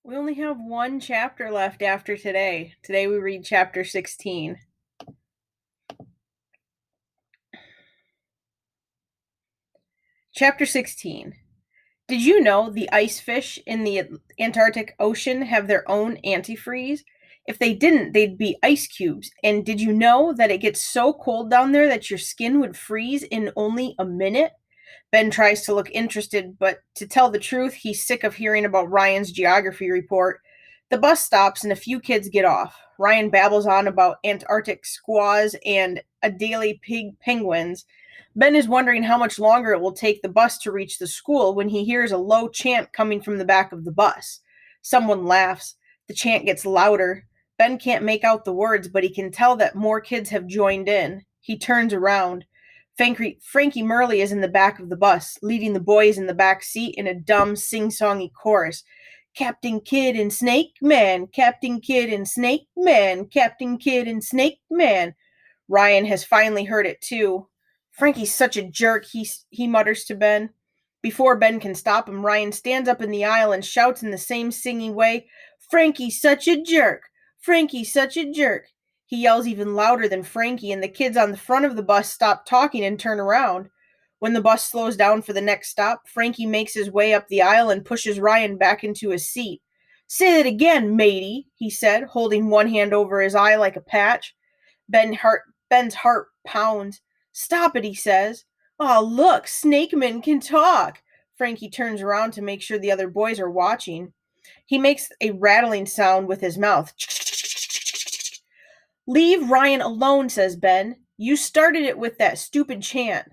We only have one chapter left after today. Today we read chapter 16. Chapter 16. Did you know the ice fish in the Antarctic Ocean have their own antifreeze? If they didn't, they'd be ice cubes. And did you know that it gets so cold down there that your skin would freeze in only a minute? Ben tries to look interested, but to tell the truth, he's sick of hearing about Ryan's geography report. The bus stops and a few kids get off. Ryan babbles on about Antarctic squaws and Adelie penguins. Ben is wondering how much longer it will take the bus to reach the school when he hears a low chant coming from the back of the bus. Someone laughs. The chant gets louder. Ben can't make out the words, but he can tell that more kids have joined in. He turns around. Frankie Murley is in the back of the bus, leading the boys in the back seat in a dumb, sing-songy chorus. Captain Kidd and Snake Man, Captain Kidd and Snake Man, Captain Kidd and Snake Man. Ryan has finally heard it too. Frankie's such a jerk, he mutters to Ben. Before Ben can stop him, Ryan stands up in the aisle and shouts in the same singing way, Frankie's such a jerk! Frankie's such a jerk! He yells even louder than Frankie, and the kids on the front of the bus stop talking and turn around. When the bus slows down for the next stop, Frankie makes his way up the aisle and pushes Ryan back into his seat. Say it again, matey, he said, holding one hand over his eye like a patch. Ben's heart pounds. Stop it, he says. Aw, look, Snakeman can talk. Frankie turns around to make sure the other boys are watching. He makes a rattling sound with his mouth. Leave Ryan alone, says Ben. You started it with that stupid chant.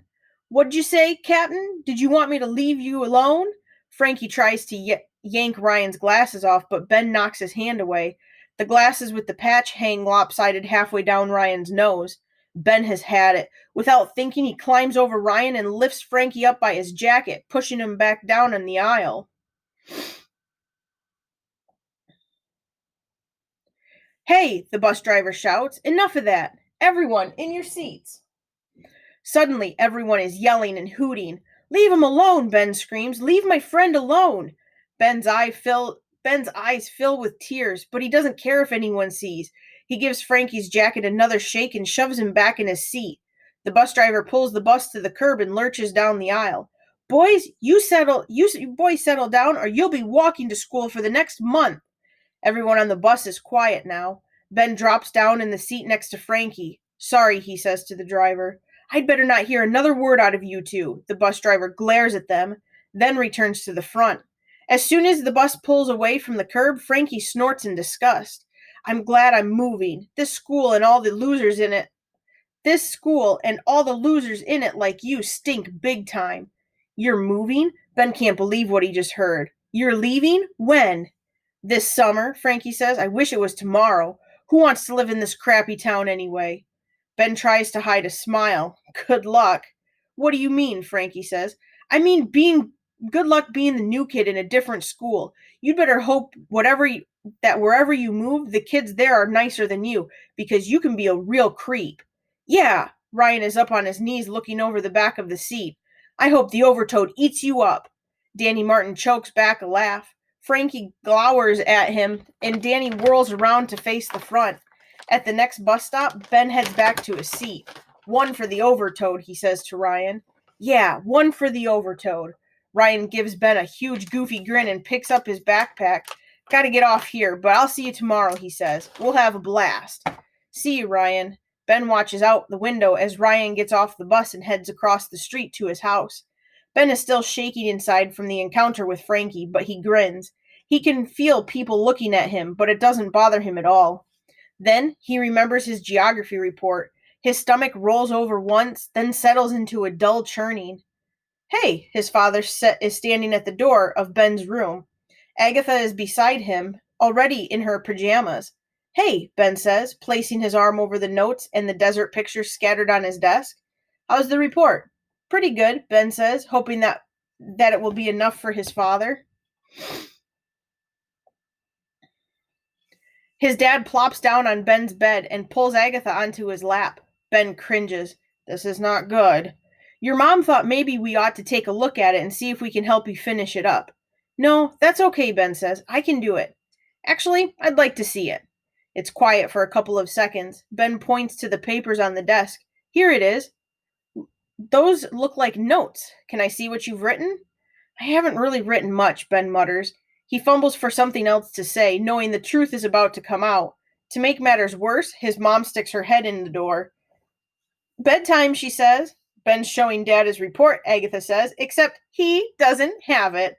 What'd you say, Captain? Did you want me to leave you alone? Frankie tries to yank Ryan's glasses off, but Ben knocks his hand away. The glasses with the patch hang lopsided halfway down Ryan's nose. Ben has had it. Without thinking, he climbs over Ryan and lifts Frankie up by his jacket, pushing him back down in the aisle. Hey, the bus driver shouts. Enough of that. Everyone, in your seats. Suddenly, everyone is yelling and hooting. Leave him alone, Ben screams. Leave my friend alone. Ben's eyes fill with tears, but he doesn't care if anyone sees. He gives Frankie's jacket another shake and shoves him back in his seat. The bus driver pulls the bus to the curb and lurches down the aisle. Boys, you boys settle down or you'll be walking to school for the next month. Everyone on the bus is quiet now. Ben drops down in the seat next to Frankie. Sorry, he says to the driver. I'd better not hear another word out of you two. The bus driver glares at them, then returns to the front. As soon as the bus pulls away from the curb, Frankie snorts in disgust. I'm glad I'm moving. This school and all the losers in it like you stink big time. You're moving? Ben can't believe what he just heard. You're leaving? When? This summer, Frankie says. I wish it was tomorrow. Who wants to live in this crappy town anyway? Ben tries to hide a smile. Good luck. What do you mean? Frankie says. I mean good luck being the new kid in a different school. You'd better hope that wherever you move, the kids there are nicer than you, because you can be a real creep. Yeah, Ryan is up on his knees looking over the back of the seat. I hope the overtoad eats you up. Danny Martin chokes back a laugh. Frankie glowers at him, and Danny whirls around to face the front. At the next bus stop, Ben heads back to his seat. One for the overtoad, he says to Ryan. Yeah, one for the overtoad. Ryan gives Ben a huge goofy grin and picks up his backpack. Gotta get off here, but I'll see you tomorrow, he says. We'll have a blast. See you, Ryan. Ben watches out the window as Ryan gets off the bus and heads across the street to his house. Ben is still shaking inside from the encounter with Frankie, but he grins. He can feel people looking at him, but it doesn't bother him at all. Then he remembers his geography report. His stomach rolls over once, then settles into a dull churning. Hey, his father is standing at the door of Ben's room. Agatha is beside him, already in her pajamas. Hey, Ben says, placing his arm over the notes and the desert pictures scattered on his desk. How's the report? Pretty good, Ben says, hoping that it will be enough for his father. His dad plops down on Ben's bed and pulls Agatha onto his lap. Ben cringes. This is not good. Your mom thought maybe we ought to take a look at it and see if we can help you finish it up. No, that's okay, Ben says. I can do it. Actually, I'd like to see it. It's quiet for a couple of seconds. Ben points to the papers on the desk. Here it is. Those look like notes. Can I see what you've written? I haven't really written much, Ben mutters. He fumbles for something else to say, knowing the truth is about to come out. To make matters worse, his mom sticks her head in the door. Bedtime, she says. Ben's showing Dad his report, Agatha says, except he doesn't have it.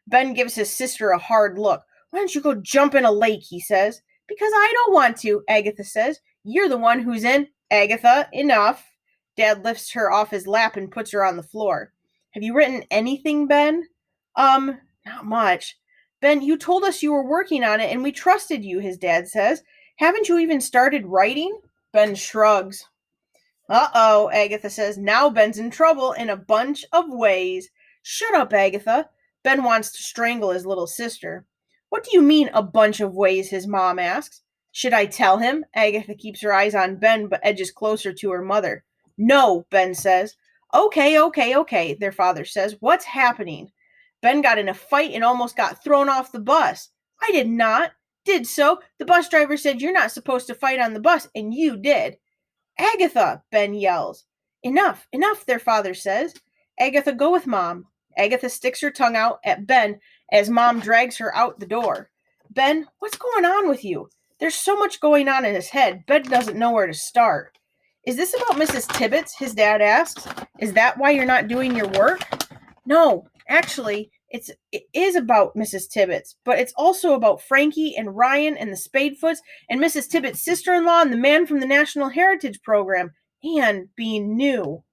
Ben gives his sister a hard look. Why don't you go jump in a lake, he says. Because I don't want to, Agatha says. You're the one who's in. Agatha, enough. Dad lifts her off his lap and puts her on the floor. Have you written anything, Ben? Not much. Ben, you told us you were working on it and we trusted you, his dad says. Haven't you even started writing? Ben shrugs. Uh-oh, Agatha says. Now Ben's in trouble in a bunch of ways. Shut up, Agatha. Ben wants to strangle his little sister. What do you mean, a bunch of ways? His mom asks. Should I tell him? Agatha keeps her eyes on Ben but edges closer to her mother. No, Ben says. Okay, their father says. What's happening? Ben got in a fight and almost got thrown off the bus. I did not. Did so. The bus driver said you're not supposed to fight on the bus, and you did. Agatha, Ben yells. Enough, their father says. Agatha, go with Mom. Agatha sticks her tongue out at Ben as Mom drags her out the door. Ben, what's going on with you? There's so much going on in his head, Ben doesn't know where to start. Is this about Mrs. Tibbets? His dad asks. Is that why you're not doing your work? No, actually, it is about Mrs. Tibbets, but it's also about Frankie and Ryan and the Spadefoots and Mrs. Tibbets' sister-in-law and the man from the National Heritage Program, and being new.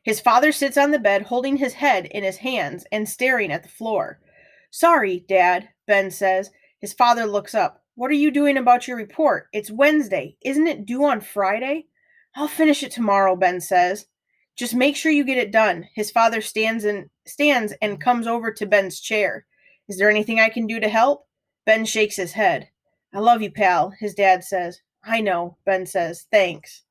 His father sits on the bed, holding his head in his hands and staring at the floor. Sorry, Dad, Ben says. His father looks up. What are you doing about your report? It's Wednesday. Isn't it due on Friday? I'll finish it tomorrow, Ben says. Just make sure you get it done. His father stands and comes over to Ben's chair. Is there anything I can do to help? Ben shakes his head. I love you, pal, his dad says. I know, Ben says. Thanks.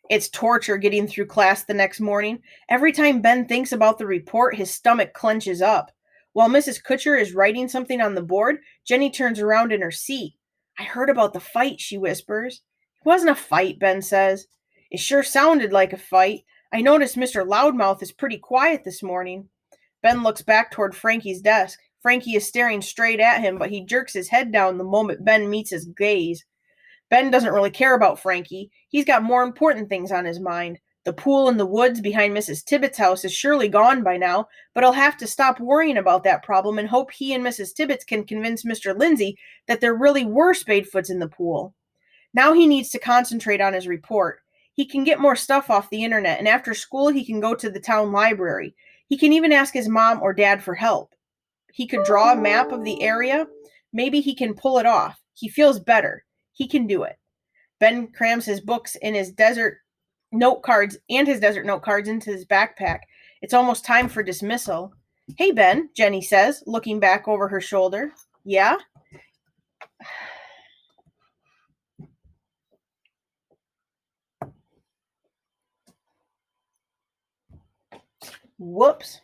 It's torture getting through class the next morning. Every time Ben thinks about the report, his stomach clenches up. While Mrs. Kutcher is writing something on the board, Jenny turns around in her seat. I heard about the fight, she whispers. It wasn't a fight, Ben says. It sure sounded like a fight. I noticed Mr. Loudmouth is pretty quiet this morning. Ben looks back toward Frankie's desk. Frankie is staring straight at him, but he jerks his head down the moment Ben meets his gaze. Ben doesn't really care about Frankie. He's got more important things on his mind. The pool in the woods behind Mrs. Tibbets' house is surely gone by now, but he'll have to stop worrying about that problem and hope he and Mrs. Tibbets can convince Mr. Lindsay that there really were Spadefoots in the pool. Now he needs to concentrate on his report. He can get more stuff off the internet, and after school he can go to the town library. He can even ask his mom or dad for help. He could draw a map of the area. Maybe he can pull it off. He feels better. He can do it. Ben crams his books and his desert note cards into his backpack. It's almost time for dismissal. Hey, Ben, Jenny says, looking back over her shoulder. Yeah? Whoops.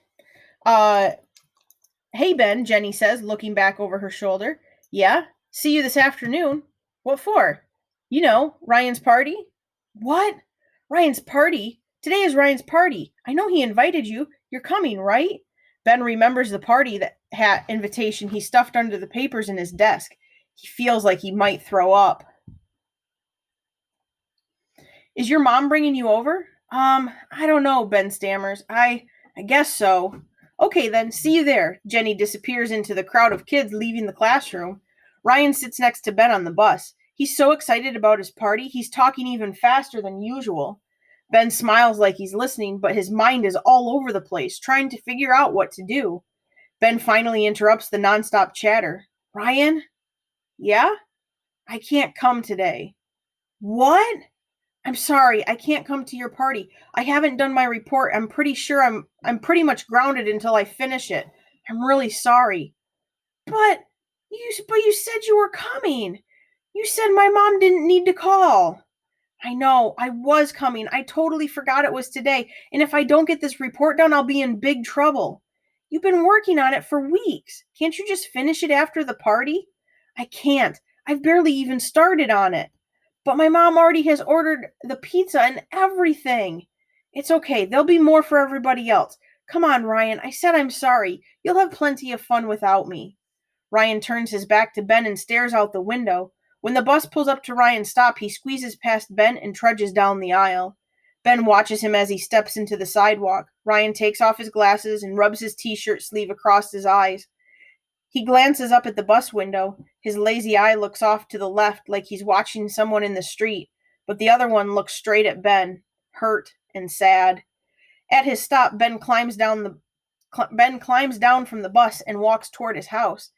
Hey, Ben, Jenny says, looking back over her shoulder. Yeah? See you this afternoon. What for? You know, Ryan's party. What? Ryan's party? Today is Ryan's party. I know he invited you. You're coming, right? Ben remembers the party that hat invitation he stuffed under the papers in his desk. He feels like he might throw up. Is your mom bringing you over? I don't know, Ben stammers. I guess so. Okay then, see you there. Jenny disappears into the crowd of kids leaving the classroom. Ryan sits next to Ben on the bus. He's so excited about his party, he's talking even faster than usual. Ben smiles like he's listening, but his mind is all over the place, trying to figure out what to do. Ben finally interrupts the nonstop chatter. Ryan? Yeah? I can't come today. What? I'm sorry, I can't come to your party. I haven't done my report. I'm pretty sure I'm pretty much grounded until I finish it. I'm really sorry. But you said you were coming. You said my mom didn't need to call. I know, I was coming. I totally forgot it was today. And if I don't get this report done, I'll be in big trouble. You've been working on it for weeks. Can't you just finish it after the party? I can't. I've barely even started on it. But my mom already has ordered the pizza and everything. It's okay. There'll be more for everybody else. Come on, Ryan. I said I'm sorry. You'll have plenty of fun without me. Ryan turns his back to Ben and stares out the window. When the bus pulls up to Ryan's stop, he squeezes past Ben and trudges down the aisle. Ben watches him as he steps into the sidewalk. Ryan takes off his glasses and rubs his t-shirt sleeve across his eyes. He glances up at the bus window. His lazy eye looks off to the left like he's watching someone in the street, but the other one looks straight at Ben, hurt and sad. At his stop, Ben climbs down from the bus and walks toward his house.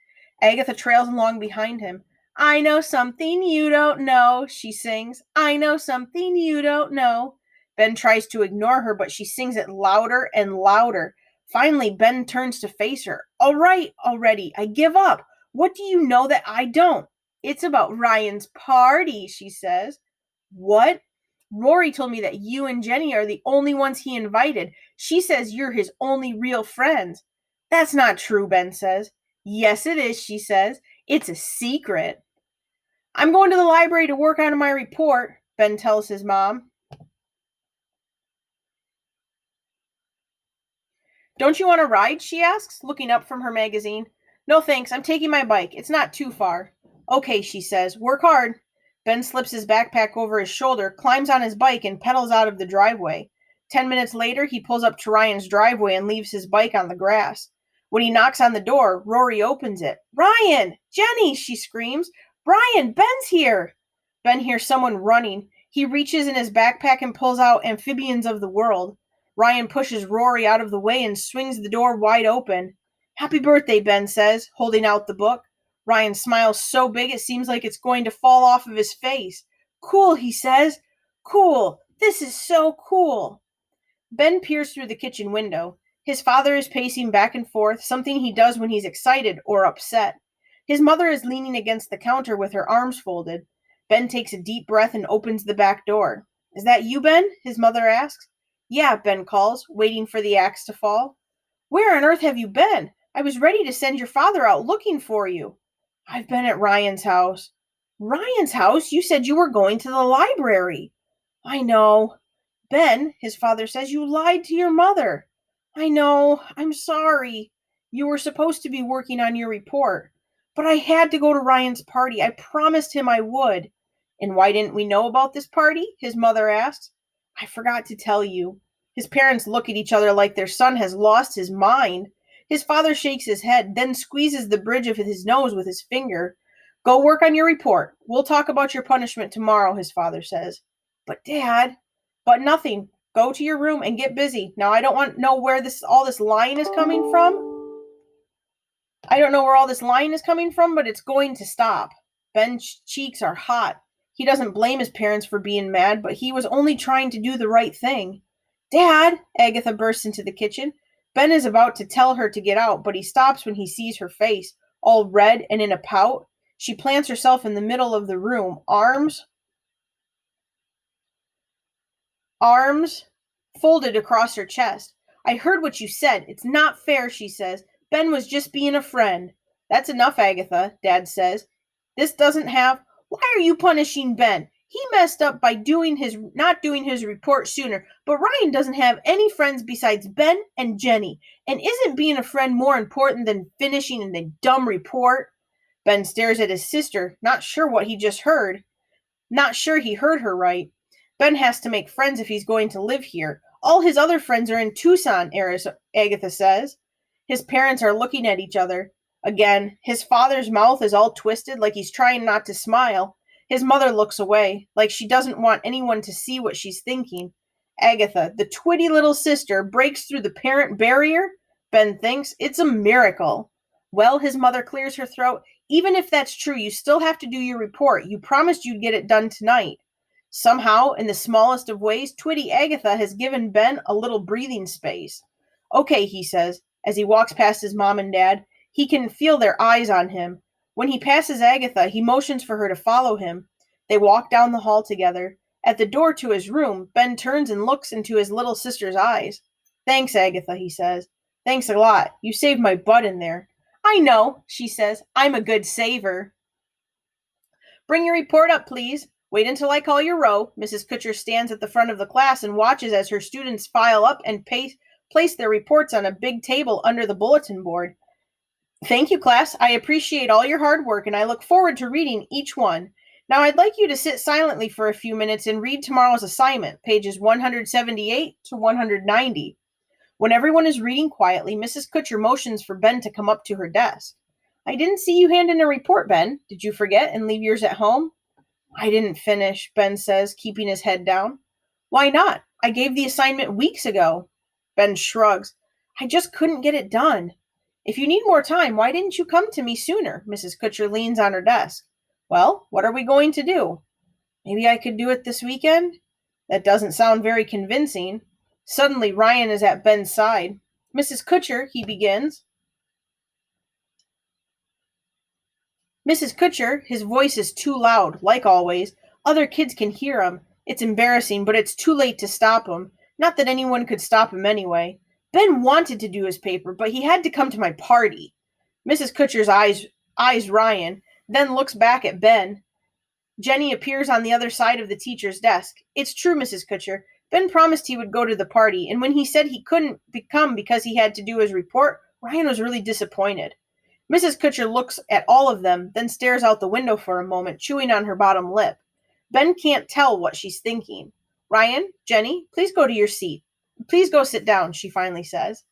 Agatha trails along behind him. I know something you don't know, she sings. I know something you don't know. Ben tries to ignore her, but she sings it louder and louder. Finally, Ben turns to face her. All right, already, I give up. What do you know that I don't? It's about Ryan's party, she says. What? Rory told me that you and Jenny are the only ones he invited. She says you're his only real friends. That's not true, Ben says. Yes, it is, she says. It's a secret. I'm going to the library to work on my report, Ben tells his mom. Don't you want to ride? She asks, looking up from her magazine. No thanks, I'm taking my bike. It's not too far. Okay, she says. Work hard. Ben slips his backpack over his shoulder, climbs on his bike, and pedals out of the driveway. 10 minutes later, he pulls up to Ryan's driveway and leaves his bike on the grass. When he knocks on the door, Rory opens it. Ryan! Jenny! She screams. Brian! Ben's here! Ben hears someone running. He reaches in his backpack and pulls out Amphibians of the World. Ryan pushes Rory out of the way and swings the door wide open. Happy birthday, Ben says, holding out the book. Ryan smiles so big it seems like it's going to fall off of his face. Cool, he says. Cool. This is so cool. Ben peers through the kitchen window. His father is pacing back and forth, something he does when he's excited or upset. His mother is leaning against the counter with her arms folded. Ben takes a deep breath and opens the back door. Is that you, Ben? His mother asks. Yeah, Ben calls, waiting for the axe to fall. Where on earth have you been? I was ready to send your father out looking for you. I've been at Ryan's house. Ryan's house? You said you were going to the library. I know. Ben, his father says, you lied to your mother. I know. I'm sorry. You were supposed to be working on your report. But I had to go to Ryan's party. I promised him I would. And why didn't we know about this party? His mother asked. I forgot to tell you. His parents look at each other like their son has lost his mind. His father shakes his head, then squeezes the bridge of his nose with his finger. Go work on your report. We'll talk about your punishment tomorrow, his father says. But Dad, but nothing. Go to your room and get busy. Now I don't want to know where all this lying is coming from. I don't know where all this lying is coming from, but it's going to stop. Ben's cheeks are hot. He doesn't blame his parents for being mad, but he was only trying to do the right thing. Dad! Agatha bursts into the kitchen. Ben is about to tell her to get out, but he stops when he sees her face, all red and in a pout. She plants herself in the middle of the room, arms folded across her chest. I heard what you said. It's not fair, she says. Ben was just being a friend. That's enough, Agatha, Dad says. This doesn't have... Why are you punishing Ben? He messed up by not doing his report sooner, but Ryan doesn't have any friends besides Ben and Jenny. And isn't being a friend more important than finishing a dumb report? Ben stares at his sister, not sure what he just heard. Not sure he heard her right. Ben has to make friends if he's going to live here. All his other friends are in Tucson, Agatha says. His parents are looking at each other. Again, his father's mouth is all twisted like he's trying not to smile. His mother looks away, like she doesn't want anyone to see what she's thinking. Agatha, the twitty little sister, breaks through the parent barrier? Ben thinks. It's a miracle. Well, his mother clears her throat. Even if that's true, you still have to do your report. You promised you'd get it done tonight. Somehow, in the smallest of ways, twitty Agatha has given Ben a little breathing space. Okay, he says, as he walks past his mom and dad. He can feel their eyes on him. When he passes Agatha, he motions for her to follow him. They walk down the hall together. At the door to his room, Ben turns and looks into his little sister's eyes. Thanks, Agatha, he says. Thanks a lot. You saved my butt in there. I know, she says. I'm a good saver. Bring your report up, please. Wait until I call your row. Mrs. Kutcher stands at the front of the class and watches as her students file up and place their reports on a big table under the bulletin board. Thank you, class. I appreciate all your hard work and I look forward to reading each one. Now I'd like you to sit silently for a few minutes and read tomorrow's assignment, pages 178 to 190. When everyone is reading quietly, Mrs. Kutcher motions for Ben to come up to her desk. I didn't see you hand in a report, Ben. Did you forget and leave yours at home? I didn't finish, Ben says, keeping his head down. Why not? I gave the assignment weeks ago. Ben shrugs. I just couldn't get it done. If you need more time, why didn't you come to me sooner? Mrs. Kutcher leans on her desk. Well, what are we going to do? Maybe I could do it this weekend? That doesn't sound very convincing. Suddenly, Ryan is at Ben's side. Mrs. Kutcher, he begins. Mrs. Kutcher, his voice is too loud, like always. Other kids can hear him. It's embarrassing, but it's too late to stop him. Not that anyone could stop him anyway. Ben wanted to do his paper, but he had to come to my party. Mrs. Kutcher's eyes Ryan, then looks back at Ben. Jenny appears on the other side of the teacher's desk. It's true, Mrs. Kutcher. Ben promised he would go to the party, and when he said he couldn't come because he had to do his report, Ryan was really disappointed. Mrs. Kutcher looks at all of them, then stares out the window for a moment, chewing on her bottom lip. Ben can't tell what she's thinking. Ryan, Jenny, please go to your seat. Please go sit down, she finally says.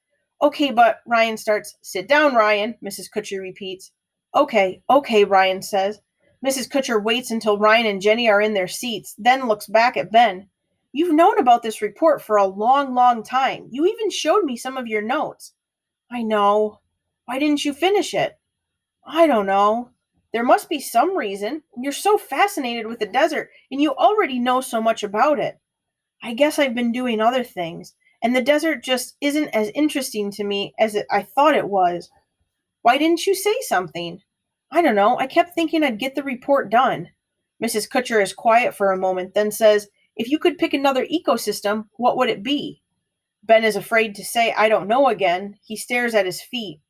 Okay, but Ryan starts. Sit down, Ryan, Mrs. Kutcher repeats. Okay, Ryan says. Mrs. Kutcher waits until Ryan and Jenny are in their seats, then looks back at Ben. You've known about this report for a long, long time. You even showed me some of your notes. I know. Why didn't you finish it? I don't know. There must be some reason. You're so fascinated with the desert, and you already know so much about it. I guess I've been doing other things, and the desert just isn't as interesting to me as I thought it was. Why didn't you say something? I don't know. I kept thinking I'd get the report done. Mrs. Kutcher is quiet for a moment, then says, If you could pick another ecosystem, what would it be? Ben is afraid to say, I don't know again. He stares at his feet.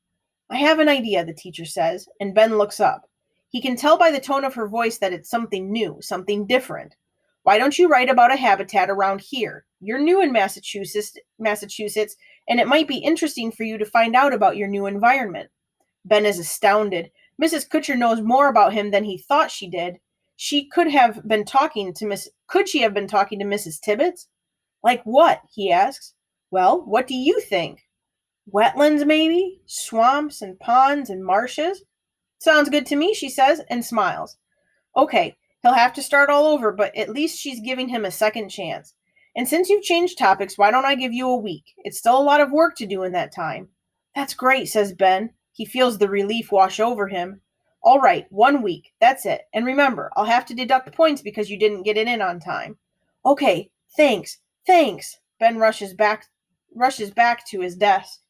I have an idea, the teacher says, and Ben looks up. He can tell by the tone of her voice that it's something new, something different. Why don't you write about a habitat around here? You're new in Massachusetts, and it might be interesting for you to find out about your new environment. Ben is astounded. Mrs. Kutcher knows more about him than he thought she did. Could she have been talking to Mrs. Tibbets? Like what? He asks. Well, what do you think? Wetlands, maybe? Swamps and ponds and marshes? Sounds good to me, she says, and smiles. Okay, he'll have to start all over, but at least she's giving him a second chance. And since you've changed topics, why don't I give you a week? It's still a lot of work to do in that time. That's great, says Ben. He feels the relief wash over him. All right, 1 week. That's it. And remember, I'll have to deduct points because you didn't get it in on time. Okay, thanks. Ben rushes back to his desk.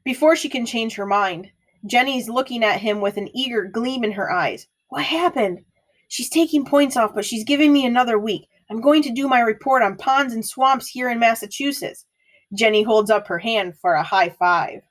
Before she can change her mind, Jenny's looking at him with an eager gleam in her eyes. What happened? She's taking points off, but she's giving me another week. I'm going to do my report on ponds and swamps here in Massachusetts. Jenny holds up her hand for a high five.